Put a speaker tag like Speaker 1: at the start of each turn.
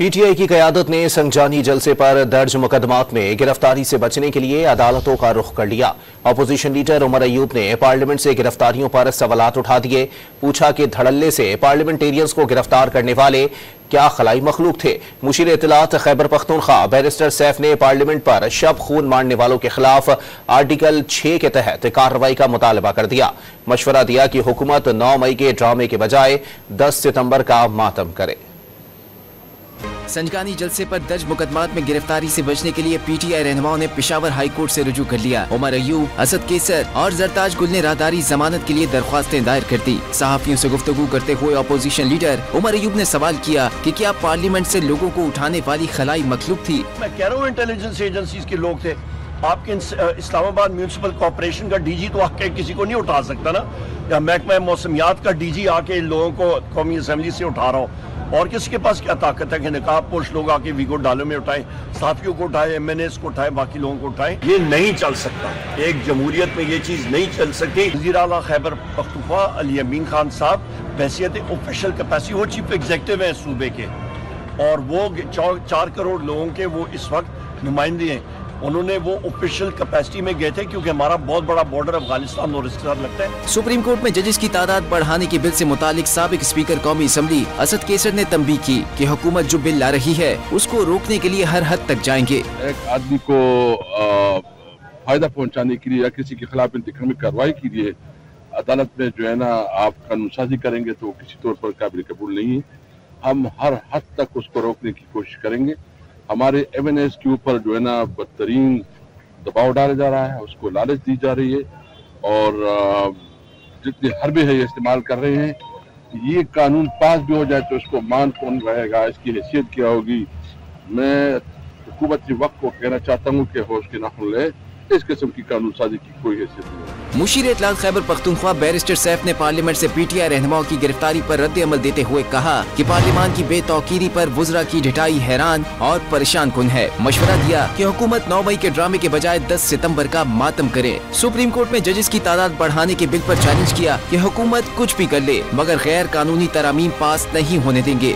Speaker 1: PTI की क़यादत ने संजानी जलसे पर दर्ज मुकदमात में गिरफ्तारी से बचने के लिए अदालतों का रुख कर लिया। अपोजिशन लीडर उमर अयूब ने पार्लियामेंट से गिरफ्तारियों पर सवालात उठा दिए। पूछा कि धड़ल्ले से पार्लियामेंटेरियंस को गिरफ्तार करने वाले क्या खलाई मखलूक थे। मुशीर इत्तलात खैबर पख्तूनख्वा बैरिस्टर सैफ ने पार्लियामेंट पर शब खून मारने वालों के खिलाफ आर्टिकल 6 के तहत कार्रवाई का मुतालबा कर दिया। मशवरा दिया कि हुकूमत 9 मई के ड्रामे के बजाय 10 सितंबर का मातम करे।
Speaker 2: संजानी जलसे पर दर्ज मुकदमात में गिरफ्तारी से बचने के लिए पीटीआई रहनुमाओं ने पेशावर हाई कोर्ट से रुजू कर लिया। उमर अयूब, असद केसर और जरताज गुल ने राहदारी जमानत के लिए दरख्वास्तें दायर कर दी। सहाफियों से गुफ्तगू करते हुए अपोजिशन लीडर उमर अयूब ने सवाल किया कि क्या पार्लियामेंट से लोगों को उठाने वाली खलाई मखलूक थी।
Speaker 3: मैं कह रहा हूँ इंटेलिजेंस एजेंसीज के लोग थे। आपके इस्लामाबाद म्यूनिसिपल कॉर्पोरेशन का डीजी तो आके किसी को नहीं उठा सकता ना, या महकमा मौसमियात का डीजी आके इन लोगों को कौमी असेंबली से उठा रहा हो। और किसके पास क्या ताकत है कि नकाब पोश लोग आके वीगो डालो में उठाएं, साफियों को उठाए, एमएनएस को उठाए, बाकी लोगों को उठाएं। ये नहीं चल सकता। एक जमहूरियत में ये चीज नहीं चल सकती। वज़ीर आला खैबर पख्तूनख्वा अली अमीन खान साहब हैसियत ऑफिशियल कैपेसिटी, वो चीफ एग्जीक्यूटिव है सूबे के, और वो 4 करोड़ लोगों के वो इस वक्त नुमाइंदे हैं। उन्होंने वो ऑफिशियल कैपेसिटी में गए थे क्योंकि हमारा बहुत बड़ा बॉर्डर अफगानिस्तान और इसके साथ लगता है।
Speaker 2: सुप्रीम कोर्ट में जजेस की तादाद बढ़ाने के बिल से मुतालिक साबिक स्पीकर कौमी असम्बली असद केसर ने तंबीह की कि हुकूमत जो बिल ला रही है उसको रोकने के लिए हर हद तक जाएंगे।
Speaker 4: एक आदमी को फायदा पहुंचाने के लिए या किसी के खिलाफ इंतकामी कार्रवाई के लिए अदालत में जो है ना आप कानून साजी करेंगे तो किसी तौर पर काबिल कबूल नहीं है। हम हर हद तक उसको रोकने की कोशिश करेंगे। हमारे एमएनएस के ऊपर जो है ना बदतरीन दबाव डाला जा रहा है, उसको लालच दी जा रही है और जितने हरबे है ये इस्तेमाल कर रहे हैं। ये कानून पास भी हो जाए तो इसको मान कौन रहेगा, इसकी हैसियत क्या होगी। मैं हुकूमती वक्त को कहना चाहता हूँ कि होश के नाखून ले, इस किस्म की कानून साजी की कोई हैसियत नहीं।
Speaker 2: मुशीर इत्तलात खैबर पख्तूनख्वा बैरिस्टर सैफ ने पार्लियामेंट से पीटीआई रहनुमाओं की गिरफ्तारी पर रद्द अमल देते हुए कहा कि पार्लियामान की बेतौकीरी पर वुज़रा की ढिठाई हैरान और परेशान कुन है। मशवरा दिया कि हुकूमत 9 मई के ड्रामे के बजाय 10 सितंबर का मातम करे। सुप्रीम कोर्ट में जजेस की तादाद बढ़ाने के बिल पर चैलेंज किया कि हुकूमत कुछ भी कर ले मगर गैर कानूनी तरामीम पास नहीं होने देंगे।